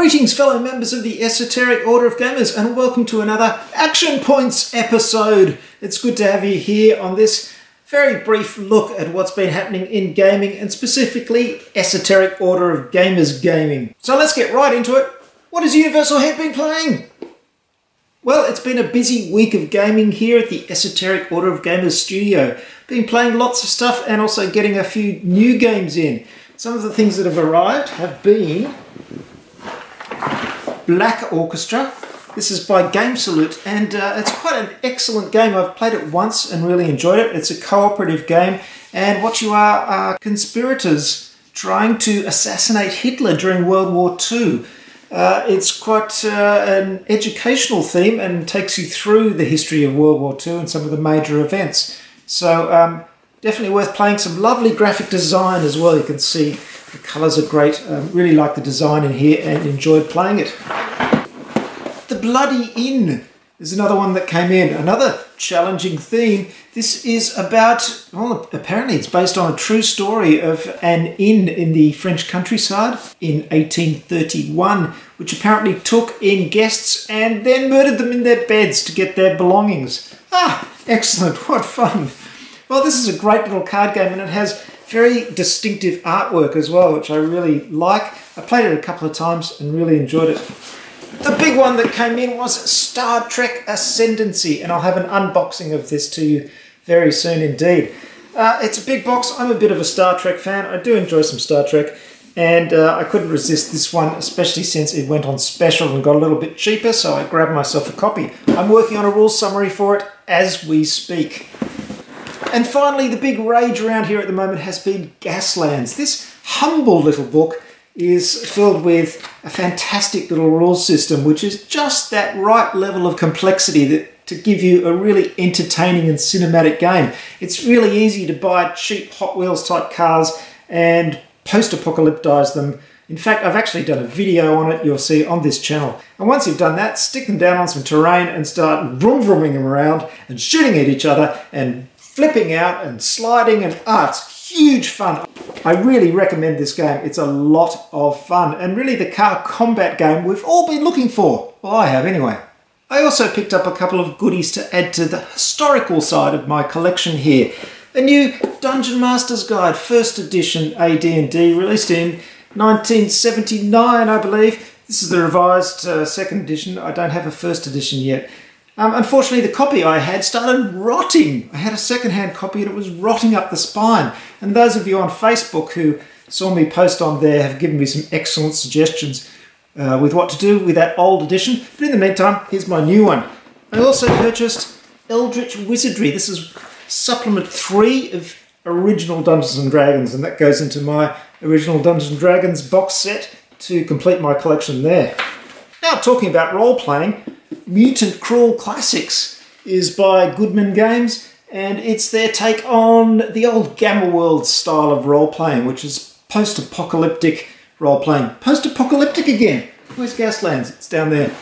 Greetings fellow members of the Esoteric Order of Gamers, and welcome to another Action Points episode. It's good to have you here on this very brief look at what's been happening in gaming, and specifically Esoteric Order of Gamers gaming. So let's get right into it. What has Universal Head been playing? Well, it's been a busy week of gaming here at the Esoteric Order of Gamers studio. Been playing lots of stuff and also getting a few new games in. Some of the things that have arrived have been Black Orchestra. This is by Game Salute, and it's quite an excellent game. I've played it once and really enjoyed it. It's a cooperative game, and what you are conspirators trying to assassinate Hitler during World War II. It's quite an educational theme and takes you through the history of World War II and some of the major events. So definitely worth playing. Some lovely graphic design as well. You can see the colours are great. Really like the design in here and enjoyed playing it. The Bloody Inn is another one that came in. Another challenging theme. This is about, well, apparently it's based on a true story of an inn in the French countryside in 1831, which apparently took in guests and then murdered them in their beds to get their belongings. Ah, excellent. What fun. Well, this is a great little card game, and it has very distinctive artwork as well, which I really like. I played it a couple of times and really enjoyed it. The big one that came in was Star Trek Ascendancy, and I'll have an unboxing of this to you very soon indeed. It's a big box. I'm a bit of a Star Trek fan. I do enjoy some Star Trek, and I couldn't resist this one, especially since it went on special and got a little bit cheaper, so I grabbed myself a copy. I'm working on a rules summary for it as we speak. And finally, the big rage around here at the moment has been Gaslands. This humble little book is filled with a fantastic little rules system, which is just that right level of complexity to give you a really entertaining and cinematic game. It's really easy to buy cheap Hot Wheels type cars and post-apocalyptize them. In fact, I've actually done a video on it, you'll see on this channel. And once you've done that, stick them down on some terrain and start vroom-vrooming them around and shooting at each other and flipping out and sliding, and it's huge fun. I really recommend this game. It's a lot of fun, and really the car combat game we've all been looking for. Well, I have anyway. I also picked up a couple of goodies to add to the historical side of my collection here. A new Dungeon Master's Guide, 1st edition AD&D, released in 1979, I believe. This is the revised 2nd edition. I don't have a 1st edition yet. Unfortunately, the copy I had started rotting. I had a second-hand copy and it was rotting up the spine. And those of you on Facebook who saw me post on there have given me some excellent suggestions with what to do with that old edition. But in the meantime, here's my new one. I also purchased Eldritch Wizardry. This is supplement 3 of original Dungeons & Dragons, and that goes into my original Dungeons & Dragons box set to complete my collection there. Now, talking about role-playing, Mutant Crawl Classics is by Goodman Games, and it's their take on the old Gamma World style of role-playing, which is post-apocalyptic role-playing. Post-apocalyptic again! Where's Gaslands? It's down there.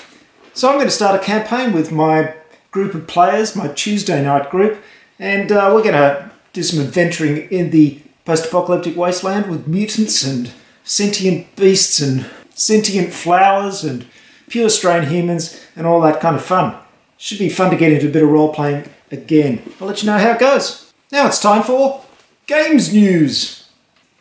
So I'm going to start a campaign with my group of players, my Tuesday night group, and we're going to do some adventuring in the post-apocalyptic wasteland with mutants and sentient beasts and sentient flowers and pure strain humans and all that kind of fun. Should be fun to get into a bit of role-playing again. I'll let you know how it goes. Now it's time for Games News.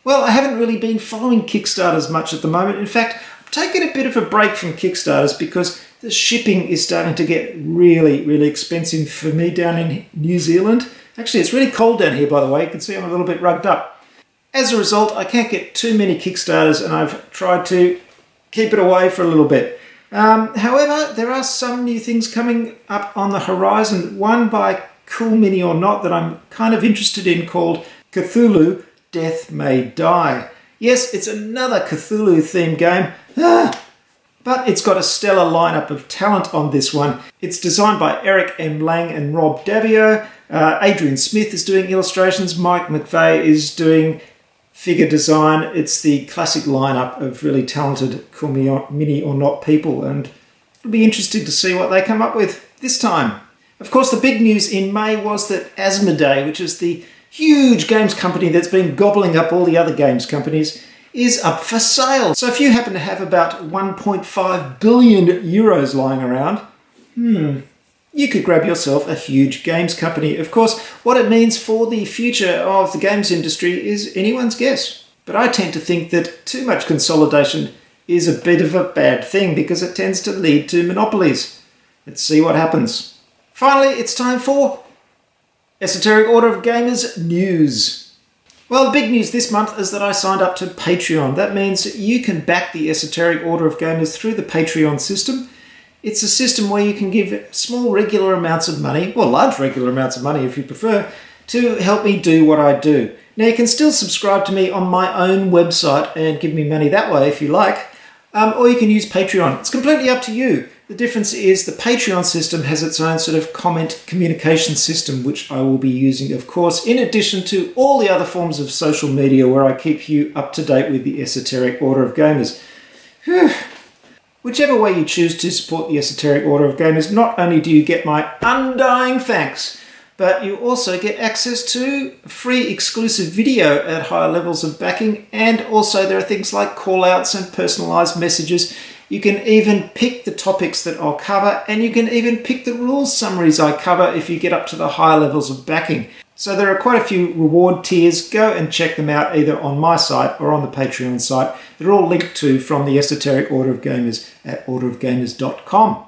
Well, I haven't really been following Kickstarters much at the moment. In fact, I've taken a bit of a break from Kickstarters because the shipping is starting to get really, really expensive for me down in New Zealand. Actually, it's really cold down here, by the way. You can see I'm a little bit rugged up. As a result, I can't get too many Kickstarters, and I've tried to keep it away for a little bit. However, there are some new things coming up on the horizon. One by Cool Mini or Not that I'm kind of interested in, called Cthulhu, Death May Die. Yes, it's another Cthulhu themed game, but it's got a stellar lineup of talent on this one. It's designed by Eric M. Lang and Rob Davio. Adrian Smith is doing illustrations. Mike McVeigh is doing figure design. It's the classic lineup of really talented Cool Mini or Not people, and it'll be interesting to see what they come up with this time. Of course, the big news in May was that Asmodee, which is the huge games company that's been gobbling up all the other games companies, is up for sale. So if you happen to have about 1.5 billion euros lying around, you could grab yourself a huge games company. Of course, what it means for the future of the games industry is anyone's guess. But I tend to think that too much consolidation is a bit of a bad thing because it tends to lead to monopolies. Let's see what happens. Finally, it's time for Esoteric Order of Gamers news. Well, the big news this month is that I signed up to Patreon. That means you can back the Esoteric Order of Gamers through the Patreon system. It's a system where you can give small regular amounts of money, or large regular amounts of money if you prefer, to help me do what I do. Now you can still subscribe to me on my own website and give me money that way if you like, or you can use Patreon. It's completely up to you. The difference is the Patreon system has its own sort of comment communication system, which I will be using, of course, in addition to all the other forms of social media where I keep you up to date with the Esoteric Order of Gamers. Whew. Whichever way you choose to support the Esoteric Order of Gamers, not only do you get my undying thanks, but you also get access to free exclusive video at higher levels of backing, and also there are things like call-outs and personalised messages. You can even pick the topics that I'll cover, and you can even pick the rules summaries I cover if you get up to the higher levels of backing. So there are quite a few reward tiers. Go and check them out either on my site or on the Patreon site. They're all linked to from the Esoteric Order of Gamers at orderofgamers.com.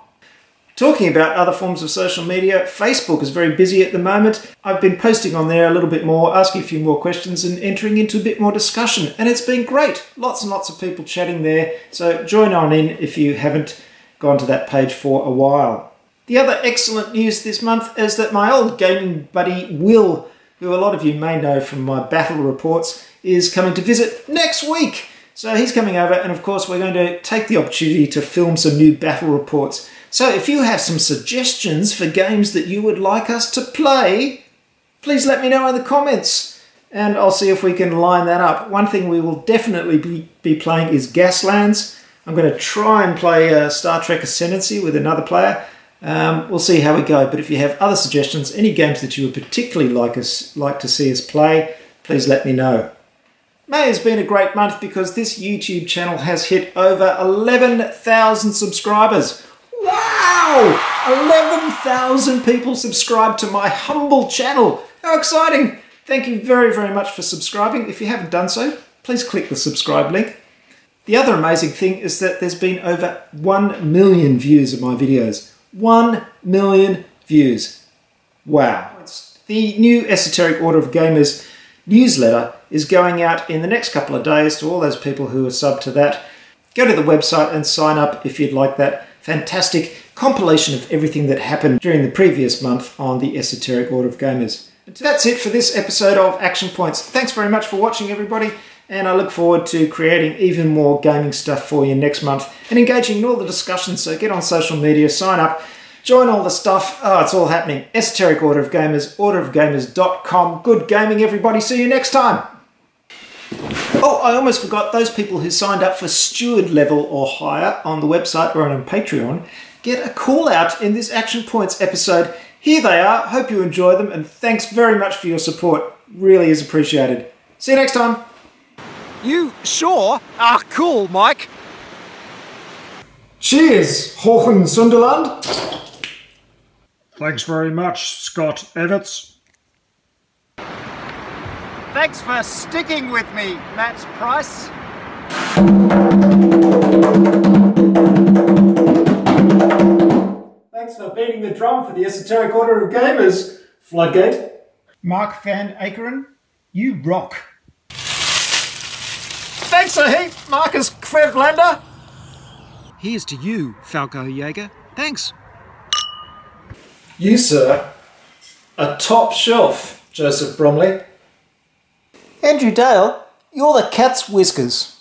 Talking about other forms of social media, Facebook is very busy at the moment. I've been posting on there a little bit more, asking a few more questions and entering into a bit more discussion. And it's been great. Lots and lots of people chatting there. So join on in if you haven't gone to that page for a while. The other excellent news this month is that my old gaming buddy Will, who a lot of you may know from my battle reports, is coming to visit next week. So he's coming over, and of course we're going to take the opportunity to film some new battle reports. So if you have some suggestions for games that you would like us to play, please let me know in the comments, and I'll see if we can line that up. One thing we will definitely be playing is Gaslands. I'm going to try and play Star Trek Ascendancy with another player. We'll see how we go, but if you have other suggestions, any games that you would particularly like to see us play, please let me know. May has been a great month because this YouTube channel has hit over 11,000 subscribers. Wow! 11,000 people subscribe to my humble channel. How exciting! Thank you very, very much for subscribing. If you haven't done so, please click the subscribe link. The other amazing thing is that there's been over 1 million views of my videos. 1 million views. Wow. The new Esoteric Order of Gamers newsletter is going out in the next couple of days to all those people who are subbed to that. Go to the website and sign up if you'd like that fantastic compilation of everything that happened during the previous month on the Esoteric Order of Gamers. That's it for this episode of Action Points. Thanks very much for watching, everybody, and I look forward to creating even more gaming stuff for you next month and engaging in all the discussions. So get on social media, sign up, join all the stuff. Oh, it's all happening. Esoteric Order of Gamers, orderofgamers.com. Good gaming, everybody. See you next time. Oh, I almost forgot, those people who signed up for steward level or higher on the website or on Patreon get a call out in this Action Points episode. Here they are. Hope you enjoy them, and thanks very much for your support. Really is appreciated. See you next time. You sure are cool, Mike. Cheers, Hohensunderland. Thanks very much, Scott Everts. Thanks for sticking with me, Matt Price. Thanks for beating the drum for the Esoteric Order of Gamers, Floodgate. Mark Van Akeren, you rock. Thanks a heap, Marcus Kvevlander. Here's to you, Falco Jaeger. Thanks. You, sir, are top shelf, Joseph Bromley. Andrew Dale, you're the cat's whiskers.